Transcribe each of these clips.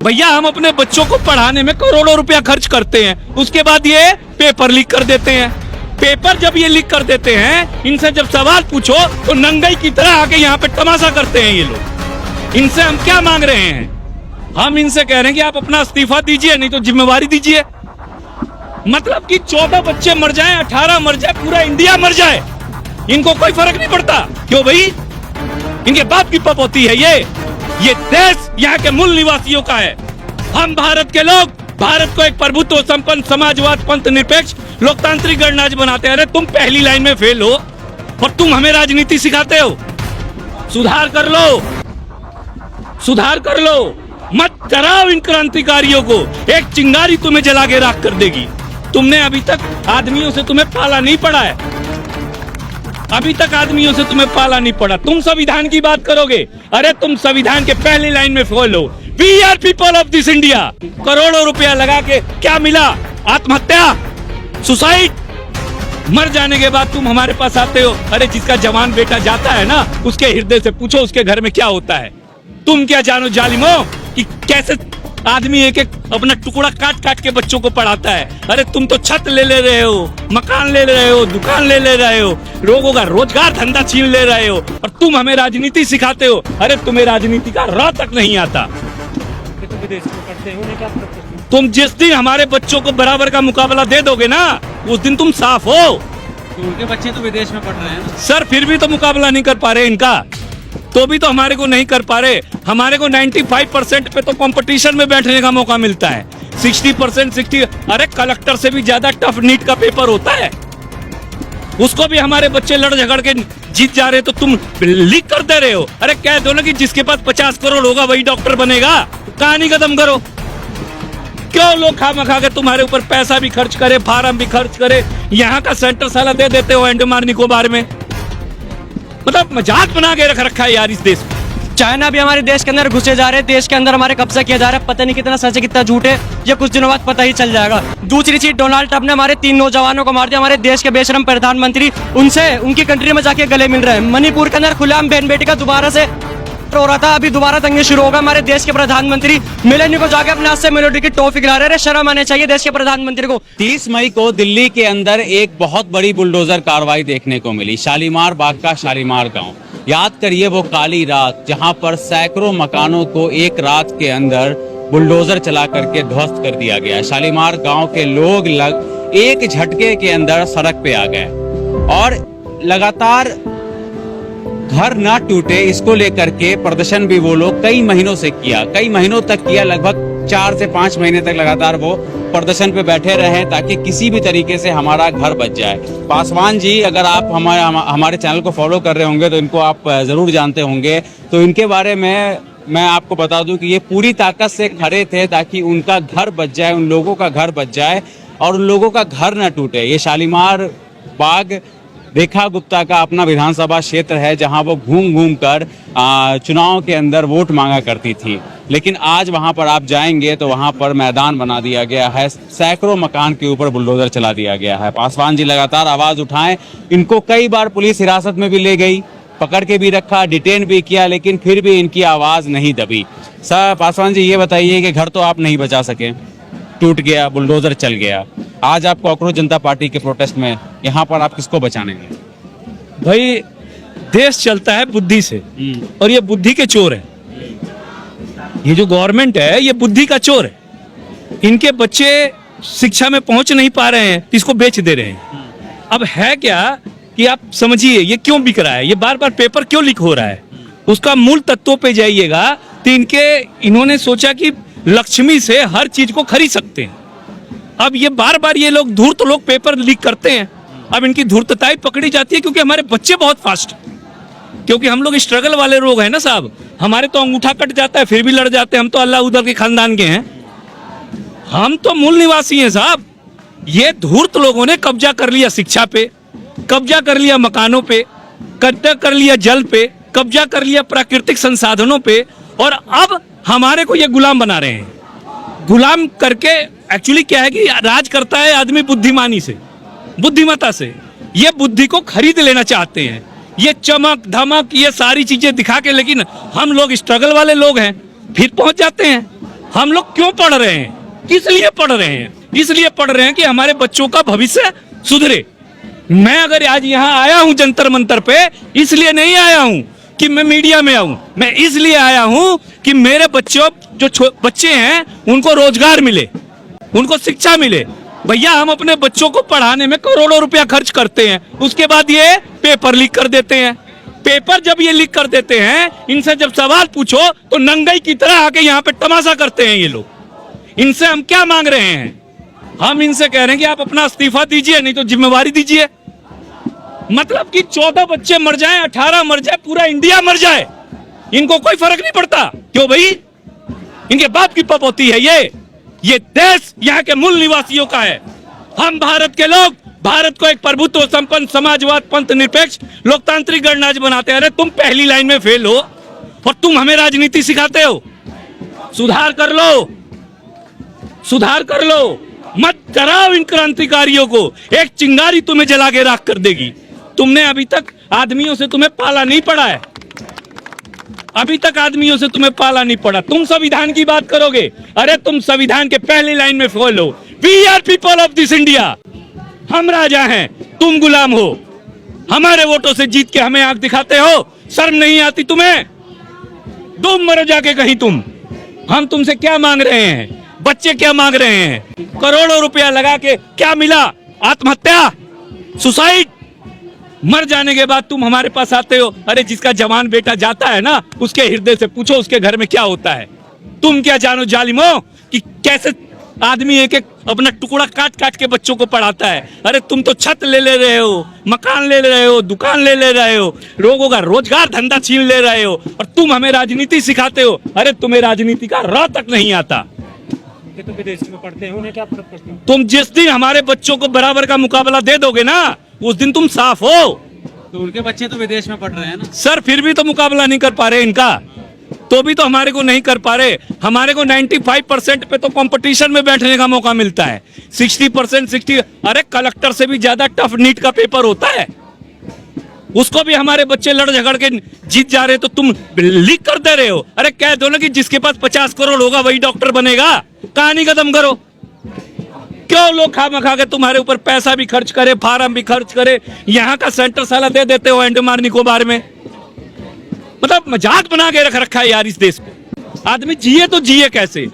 भैया हम अपने बच्चों को पढ़ाने में करोड़ों रुपया खर्च करते हैं, उसके बाद ये पेपर लीक कर देते हैं। पेपर जब ये लीक कर देते हैं, इनसे जब सवाल पूछो तो नंगाई की तरह आके यहाँ पे तमाशा करते हैं ये लोग। इनसे हम क्या मांग रहे हैं? हम इनसे कह रहे हैं कि आप अपना इस्तीफा दीजिए, नहीं तो जिम्मेवारी दीजिए। मतलब कि 14 बच्चे मर जाएं, 18 मर जाए, पूरा इंडिया मर जाए, इनको कोई फर्क नहीं पड़ता। क्यों भाई? इनके बाप की पपौती है ये देश यहाँ के मूल निवासियों का है। हम भारत के लोग भारत को एक प्रभुत्व संपन्न समाजवाद पंथ निरपेक्ष लोकतांत्रिक गणराज्य बनाते हैं। अरे तुम पहली लाइन में फेल हो और तुम हमें राजनीति सिखाते हो। सुधार कर लो, सुधार कर लो, मत डराओ इन क्रांतिकारियों को। एक चिंगारी तुम्हें जला के राख कर देगी। तुमने अभी तक आदमियों से तुम्हें पाला नहीं पड़ा है, अभी तक आदमियों से तुम्हें पाला नहीं पड़ा। तुम संविधान की बात करोगे, अरे तुम संविधान के पहली लाइन में फेल हो। We are people of this India. करोड़ों रुपया लगा के क्या मिला? आत्महत्या, सुसाइड। मर जाने के बाद तुम हमारे पास आते हो। अरे जिसका जवान बेटा जाता है ना, उसके हृदय से पूछो उसके घर में क्या होता है। तुम क्या जानो जालिमो कि कैसे आदमी एक एक अपना टुकड़ा काट काट के बच्चों को पढ़ाता है। अरे तुम तो छत ले रहे हो, मकान ले रहे हो, दुकान ले रहे हो, लोगों का रोजगार धंधा छीन ले रहे हो, और तुम हमें राजनीति सिखाते हो। अरे तुम्हें राजनीति का राह तक नहीं आता। तुम जिस दिन हमारे बच्चों को बराबर का मुकाबला दे दोगे ना, उस दिन तुम साफ हो। तो उनके बच्चे तो विदेश में पढ़ रहे हैं सर, फिर भी तो मुकाबला नहीं कर पा रहे इनका, तो भी तो हमारे को नहीं कर पा रहे। हमारे को 95% पे तो कंपटीशन में बैठने का मौका मिलता है। 60%, अरे कलेक्टर से भी ज्यादा टफ नीट का पेपर होता है, उसको भी हमारे बच्चे लड़ झगड़ के जीत जा रहे, तो तुम लीक कर दे रहे हो। अरे कह दो ना कि जिसके पास 50 करोड़ होगा वही डॉक्टर बनेगा। कहानी खत्म करो। क्यों लोग खामखा के तुम्हारे ऊपर पैसा भी खर्च करे, फार्म भी खर्च करे, यहाँ का सेंटर साला दे देते हो अंडमान निकोबार में। मतलब मजाक बना के रख रखा है यार इस देश में। चाइना भी हमारे देश के अंदर घुसे जा रहे हैं, देश के अंदर हमारे कब्जा किया जा रहा है। पता नहीं कितना सच है कितना झूठ है, ये कुछ दिनों बाद पता ही चल जाएगा। दूसरी चीज, डोनाल्ड ट्रंप ने हमारे 3 नौजवानों को मार दिया। हमारे देश के बेशरम प्रधानमंत्री उनसे उनकी कंट्री में जाके गले मिल रहे हैं। मणिपुर के अंदर खुलेआम बहन बेटी का दोबारा से हो रहा था, अभी दोबारा दंगे शुरू होगा। हमारे देश के प्रधानमंत्री मिलेनी को जाके अपने हाथ से मेलोडी की टॉफी खिला रहे हैं। शर्म आने चाहिए देश के प्रधानमंत्री को। 30 मई को दिल्ली के अंदर एक बहुत बड़ी बुलडोजर कार्रवाई देखने को मिली। शालीमार बाग का शालीमार गांव, याद करिए वो काली रात जहां पर सैकड़ों मकानों को एक रात के अंदर बुलडोजर चला करके ध्वस्त कर दिया गया। शालीमार गांव के लोग एक झटके के अंदर सड़क पे आ गए और लगातार घर ना टूटे इसको लेकर के प्रदर्शन भी वो लोग कई महीनों से किया, कई महीनों तक किया। लगभग 4 से 5 महीने तक लगातार वो प्रदर्शन पे बैठे रहे ताकि किसी भी तरीके से हमारा घर बच जाए। पासवान जी, अगर आप हमारे चैनल को फॉलो कर रहे होंगे तो इनको आप जरूर जानते होंगे। तो इनके बारे में मैं आपको बता दूं कि ये पूरी ताकत से खड़े थे ताकि उनका घर बच जाए, उन लोगों का घर बच जाए और उन लोगों का घर न टूटे। ये शालीमार बाग रेखा गुप्ता का अपना विधानसभा क्षेत्र है जहां वो घूम घूम कर चुनाव के अंदर वोट मांगा करती थी। लेकिन आज वहां पर आप जाएंगे तो वहां पर मैदान बना दिया गया है, सैकड़ों मकान के ऊपर बुलडोजर चला दिया गया है। पासवान जी लगातार आवाज उठाएं, इनको कई बार पुलिस हिरासत में भी ले गई, पकड़ के भी रखा, डिटेन भी किया, लेकिन फिर भी इनकी आवाज नहीं दबी। सर पासवान जी, ये बताइए कि घर तो आप नहीं बचा सके, टूट गया, बुलडोजर चल गया। आज आप कांग्रेस जनता पार्टी के प्रोटेस्ट में यहाँ पर आप किसको बचाने गए? भाई देश चलता है बुद्धि से, और ये बुद्धि के चोर है। ये जो गवर्नमेंट है ये बुद्धि का चोर है। इनके बच्चे शिक्षा में पहुंच नहीं पा रहे हैं, इसको बेच दे रहे हैं। अब है क्या कि आप समझिए ये क्यों बिक रहा है, ये बार बार पेपर क्यों लीक हो रहा है, उसका मूल तत्वों पे जाइएगा तो इन्होंने सोचा कि लक्ष्मी से हर चीज को खरीद सकते हैं। अब ये बार बार ये लोग धूर्त लोग पेपर लीक करते हैं। अब इनकी धूर्तताई पकड़ी जाती है क्योंकि हमारे बच्चे बहुत फास्ट, क्योंकि हम लोग स्ट्रगल वाले लोग हैं ना साहब। हमारे तो अंगूठा कट जाता है फिर भी लड़ जाते हैं। हम तो अल्लाह उदल के खानदान के हैं, हम तो मूल निवासी हैं साहब। ये धूर्त लोगों ने कब्जा कर लिया शिक्षा पे, कब्जा कर लिया मकानों पे, कब्जा कर लिया जल पे, कब्जा कर लिया प्राकृतिक संसाधनों पे, और अब हमारे को ये गुलाम बना रहे हैं। गुलाम करके एक्चुअली क्या है कि राज करता है आदमी बुद्धिमानी से, बुद्धिमत्ता से। ये बुद्धि को खरीद लेना चाहते हैं, ये चमक धमक ये सारी चीजें दिखा के। लेकिन हम लोग स्ट्रगल वाले लोग हैं, फिर पहुंच जाते हैं। हम लोग क्यों पढ़ रहे हैं, किस लिए पढ़ रहे हैं? इसलिए पढ़ रहे हैं कि हमारे बच्चों का भविष्य सुधरे। मैं अगर आज यहाँ आया हूं जंतर मंतर पे, इसलिए नहीं आया हूं कि मैं मीडिया में आऊं, मैं इसलिए आया हूं कि मेरे बच्चों जो बच्चे हैं उनको रोजगार मिले, उनको शिक्षा मिले। भैया हम अपने बच्चों को पढ़ाने में करोड़ों रुपया खर्च करते हैं, उसके बाद ये पेपर लीक कर देते हैं। पेपर जब ये लीक कर देते हैं, इनसे जब सवाल पूछो तो नंगाई की तरह आके यहाँ पे तमाशा करते हैं ये लोग। इनसे हम क्या मांग रहे हैं? हम इनसे कह रहे हैं कि आप अपना इस्तीफा दीजिए, नहीं तो जिम्मेवारी दीजिए। मतलब कि 14 बच्चे मर जाएं, 18 मर जाए, पूरा इंडिया मर जाए, इनको कोई फर्क नहीं पड़ता। क्यों भाई? इनके बाप की पपौती है ये देश यहाँ के मूल निवासियों का है। हम भारत के लोग भारत को एक प्रभुत्व संपन्न समाजवाद पंथ निरपेक्ष लोकतांत्रिक गणराज्य बनाते हैं। अरे तुम पहली लाइन में फेल हो और तुम हमें राजनीति सिखाते हो। सुधार कर लो, सुधार कर लो, मत कराओ इन क्रांतिकारियों को। एक चिंगारी तुम्हें जला के राख कर देगी। तुमने अभी तक आदमियों से तुम्हें पाला नहीं पड़ा है, अभी तक आदमियों से तुम्हें पाला नहीं पड़ा। तुम संविधान की बात करोगे, अरे तुम संविधान के पहली लाइन में फेल हो। We are people of this India, हम राजा हैं, तुम गुलाम हो। हमारे वोटों से जीत के हमें आंख दिखाते हो, शर्म नहीं आती तुम्हें? तुम मरो जाके कहीं तुम। हम तुमसे क्या मांग रहे हैं? बच्चे क्या मांग रहे हैं? करोड़ों रुपया लगा के क्या मिला? आत्महत्या, सुसाइड। मर जाने के बाद तुम हमारे पास आते हो। अरे जिसका जवान बेटा जाता है ना, उसके हृदय से पूछो उसके घर में क्या होता है। तुम क्या जानो जालिमो कि कैसे आदमी एक एक अपना टुकड़ा काट काट के बच्चों को पढ़ाता है। अरे तुम तो छत ले रहे हो, मकान ले रहे हो, दुकान ले रहे हो, लोगों का रोजगार धंधा छीन ले रहे हो, और तुम हमें राजनीति सिखाते हो। अरे तुम्हें राजनीति का र तक नहीं आता। तो विदेश में पढ़ते हैं, उन्हें क्या फर्क पड़ता है? तुम जिस दिन हमारे बच्चों को बराबर का मुकाबला दे दोगे ना, उस दिन तुम साफ हो। तो उनके बच्चे तो विदेश में पढ़ रहे हैं ना सर, फिर भी तो मुकाबला नहीं कर पा रहे इनका, तो भी तो हमारे को नहीं कर पा रहे। हमारे को 95% पे तो कंपटीशन में बैठने का मौका मिलता है। 60%, अरे कलेक्टर से भी ज्यादा टफ नीट का पेपर होता है, उसको भी हमारे बच्चे लड़ झगड़ के जीत जा रहे, तो तुम लीक कर दे रहे हो। अरे कह दो ना कि जिसके पास 50 करोड़ होगा वही डॉक्टर बनेगा। कहानी खत्म करो। क्यों लोग खा के तुम्हारे ऊपर पैसा भी खर्च करे, फार्म भी खर्च करे, यहाँ का सेंटर साला दे देते हो अंडमान निकोबार में। मतलब मजाक बना के रख रखा है यार इस देश को। आदमी जिए तो जिए कैसे?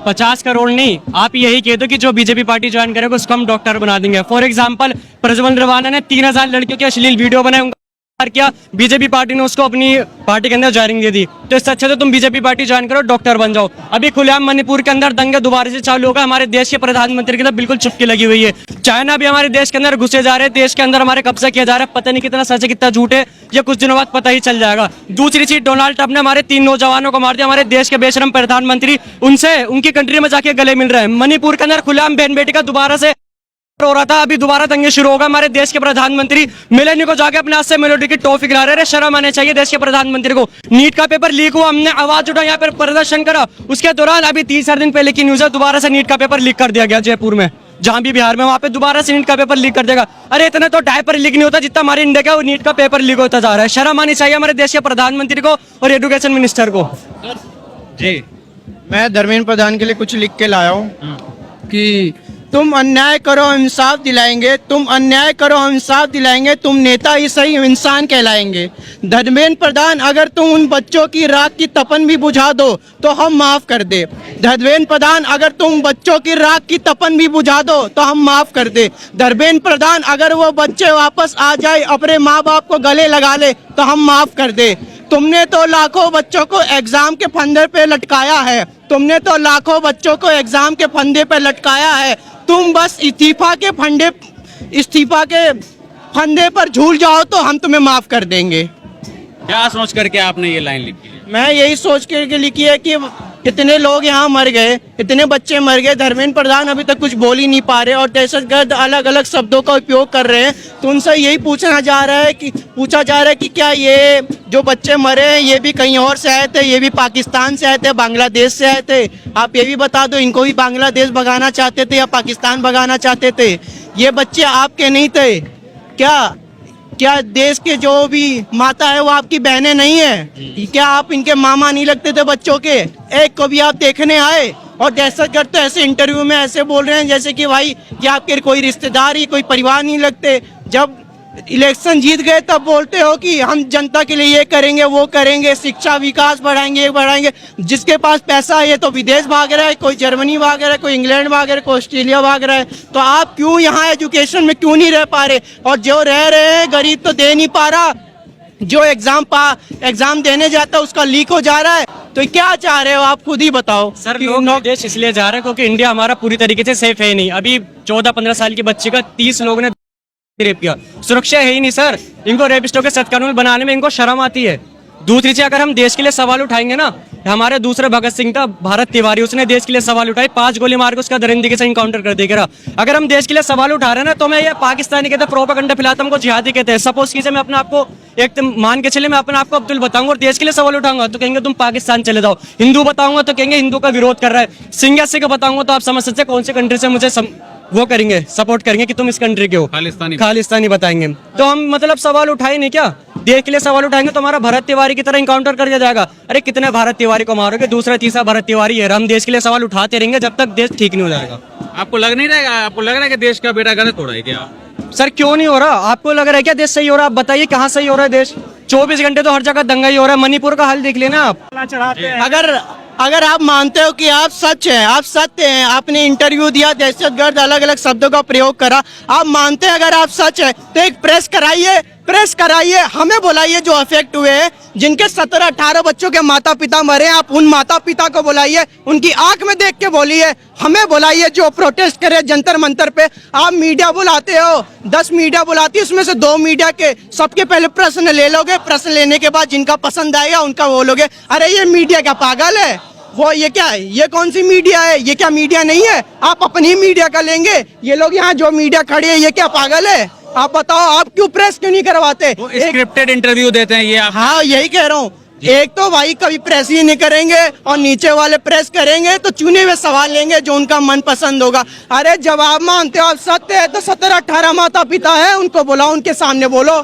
50 करोड़ नहीं, आप यही कह दो कि जो बीजेपी पार्टी ज्वाइन करेगा उसको हम डॉक्टर बना देंगे। फॉर एग्जांपल प्रज्वल रवाना ने 3000 लड़कियों के अश्लील वीडियो बनाए, क्या बीजेपी पार्टी ने उसको अपनी पार्टी के अंदर ज्वाइनिंग दे दी। तो इससे अच्छा तो तुम बीजेपी पार्टी ज्वाइन करो, डॉक्टर बन जाओ। अभी खुलेआम मणिपुर के अंदर दंगे दोबारा से चालू होगा। हमारे देश के प्रधानमंत्री की तो बिल्कुल चुप्पी लगी हुई है। चाइना भी हमारे देश के अंदर घुसे जा रहे हैं, देश के अंदर हमारे कब्जा किया जा रहा है। पता नहीं कितना सच है कितना झूठ है, ये कुछ दिनों बाद पता ही चल जाएगा। दूसरी चीज, डोनाल्ड ट्रंप ने हमारे 3 नौजवानों को मार दिया। हमारे देश के बेशरम प्रधानमंत्री उनसे उनकी कंट्री में जाके गले मिल रहे हैं। मणिपुर के अंदर खुलेआम बहन बेटी का दोबारा से हो रहा था, अभी दोबारा दंगे शुरू होगा। हमारे देश के प्रधानमंत्री मिलेनिया को जाके अपने हाथ से मेलोडी की टॉफी खिला रहे हैं। शर्म आने चाहिए देश के प्रधानमंत्री को। नीट का पेपर लीक हुआ, हमने आवाज उठाई, यहाँ पर प्रदर्शन करा, उसके दौरान अभी 3-4 दिन पहले की न्यूज है, दोबारा से नीट का पेपर लीक कर दिया गया जयपुर में, जहां भी बिहार में, वहां पे दोबारा से नीट का पेपर लीक कर देगा। अरे इतना तो डायपर लीक नहीं होता जितना हमारे इंडिया का नीट का पेपर लीक होता जा रहा है। शर्म आनी चाहिए हमारे देश के प्रधानमंत्री को और एजुकेशन मिनिस्टर को। जी, मैं धर्मेंद्र प्रधान के लिए कुछ लिख के लाया हूँ कि तुम अन्याय करो हम इंसाफ दिलाएंगे, तुम अन्याय करो हम इंसाफ दिलाएंगे, तुम नेता ही सही इंसान कहलाएंगे। धर्मेंद्र प्रधान, अगर तुम उन बच्चों की राख की तपन भी बुझा दो तो हम माफ कर दे। धर्मेंद्र प्रधान, अगर तुम बच्चों की राख की तपन भी बुझा दो तो हम माफ कर दे। धर्मेंद्र प्रधान, अगर वो बच्चे वापस आ जाए, अपने माँ बाप को गले लगा ले तो हम माफ कर दे। तुमने तो लाखों बच्चों को एग्जाम के फंदे पे लटकाया है, तुमने तो लाखों बच्चों को एग्जाम के फंदे पे लटकाया है। तुम बस इस्तीफा के फंदे पर झूल जाओ तो हम तुम्हें माफ कर देंगे। क्या सोच करके आपने ये लाइन लिखी है? मैं यही सोच के लिखी है कि इतने लोग यहाँ मर गए, इतने बच्चे मर गए, धर्मेंद्र प्रधान अभी तक कुछ बोल ही नहीं पा रहे और दहशतगर्द अलग अलग शब्दों का उपयोग कर रहे हैं। तो उनसे यही पूछा जा रहा है कि क्या ये जो बच्चे मरे हैं ये भी कहीं और से आए थे, ये भी पाकिस्तान से आए थे, बांग्लादेश से आए थे? आप ये भी बता दो, इनको भी बांग्लादेश भगाना चाहते थे या पाकिस्तान भगाना चाहते थे? ये बच्चे आपके नहीं थे क्या देश के जो भी माता है वो आपकी बहनें नहीं है? क्या आप इनके मामा नहीं लगते थे बच्चों के? एक को भी आप देखने आए? और दहशतगर्द तो ऐसे इंटरव्यू में ऐसे बोल रहे हैं जैसे कि भाई कि आपके कोई रिश्तेदार ही कोई परिवार नहीं लगते। जब इलेक्शन जीत गए तब बोलते हो कि हम जनता के लिए ये करेंगे वो करेंगे, शिक्षा विकास बढ़ाएंगे ये बढ़ाएंगे। जिसके पास पैसा है ये तो विदेश भाग रहा है, कोई जर्मनी भाग रहा है, कोई इंग्लैंड भाग रहा है, कोई ऑस्ट्रेलिया भाग रहा है। तो आप क्यों यहाँ एजुकेशन में क्यों नहीं रह पा रहे? और जो रह रहे हैं गरीब तो दे नहीं पा रहा, जो एग्जाम देने जाता है उसका लीक हो जा रहा है। तो क्या चाह रहे हो आप खुद ही बताओ। सर लोग देश इसलिए जा रहे हैं क्योंकि इंडिया हमारा पूरी तरीके से सेफ है ही नहीं। अभी 14-15 साल की बच्ची का 30 लोगों ने रेप किया, सुरक्षा है ही नहीं सर। इनको रेपिस्टों के सख्त कानून बनाने में इनको शर्म आती है। दूसरी चीज, अगर हम देश के लिए सवाल उठाएंगे ना, हमारे दूसरे भगत सिंह था भारत तिवारी, उसने देश के लिए सवाल उठाए, 5 गोली मार के उसका दरिंदगी से इनकाउंटर कर दिया। अगर हम देश के लिए सवाल उठा रहे हैं ना, तो मैं ये पाकिस्तानी कहते हैं प्रोपेगेंडा फैलाता, हमको जिहादी कहते हैं। सपोज कीजिए मैं अपने आपको एक मान के चले, मैं अपने आपको अब्दुल बताऊंगा और देश के लिए सवाल उठाऊंगा तो कहेंगे तुम पाकिस्तान चले जाओ। हिंदू बताऊंगा तो कहेंगे हिंदू का विरोध कर रहा है। सिंह या सिख बताऊंगा तो आप समझ सकते हैं कौन से कंट्री से मुझे वो करेंगे, सपोर्ट करेंगे कि तुम इस कंट्री के हो, खालिस्तानी बताएंगे। तो हम मतलब सवाल उठाए नहीं क्या? देश के लिए सवाल उठाएंगे तो हमारा भरत तिवारी की तरह इनकाउंटर कर दिया जाएगा। अरे कितने भारत तिवारी को मारोगे? दूसरा तीसरा भरत तिवारी है। हम देश के लिए सवाल उठाते रहेंगे जब तक देश ठीक नहीं हो जाएगा। आपको लग नहीं रहेगा, आपको लग रहा है कि देश का बेड़ा गलत हो रहा है क्या? सर क्यों नहीं हो रहा? आपको लग रहा है क्या देश सही हो रहा है? आप बताइए कहाँ सही हो रहा है देश? 24 घंटे तो हर जगह दंगा ही हो रहा है। मणिपुर का हाल देख लेना आप। अगर आप मानते हो कि आप सच हैं, आप सत्य हैं, आपने इंटरव्यू दिया, दहशतगर्द अलग अलग शब्दों का प्रयोग करा, आप मानते हैं अगर आप सच है तो एक प्रेस कराइए, हमें बुलाइए जो अफेक्ट हुए हैं, जिनके 17-18 बच्चों के माता पिता मरे, आप उन माता पिता को बुलाइए, उनकी आंख में देख के बोलिए। हमें बुलाइए जो प्रोटेस्ट करे जंतर मंतर पे। आप मीडिया बुलाते हो, 10 मीडिया बुलाती है, उसमें से 2 मीडिया के सबके पहले प्रश्न ले लोगे, प्रश्न लेने के बाद जिनका पसंद आएगा उनका बोलोगे। अरे ये मीडिया क्या पागल है? वो ये क्या है? ये कौन सी मीडिया है? ये क्या मीडिया नहीं है? आप अपनी मीडिया का लेंगे। ये लोग यहाँ जो मीडिया खड़े हैं ये क्या पागल है? आप बताओ, आप क्यों प्रेस क्यों नहीं करवाते? स्क्रिप्टेड इंटरव्यू देते हैं ये आप? हाँ यही कह रहा हूँ। एक तो भाई कभी प्रेस ही नहीं करेंगे और नीचे वाले प्रेस करेंगे तो चुने हुए सवाल लेंगे जो उनका मन पसंद होगा। अरे जब आप मानते हो आप सत्य है तो 17-18 माता पिता है, उनको बुलाओ, उनके सामने बोलो।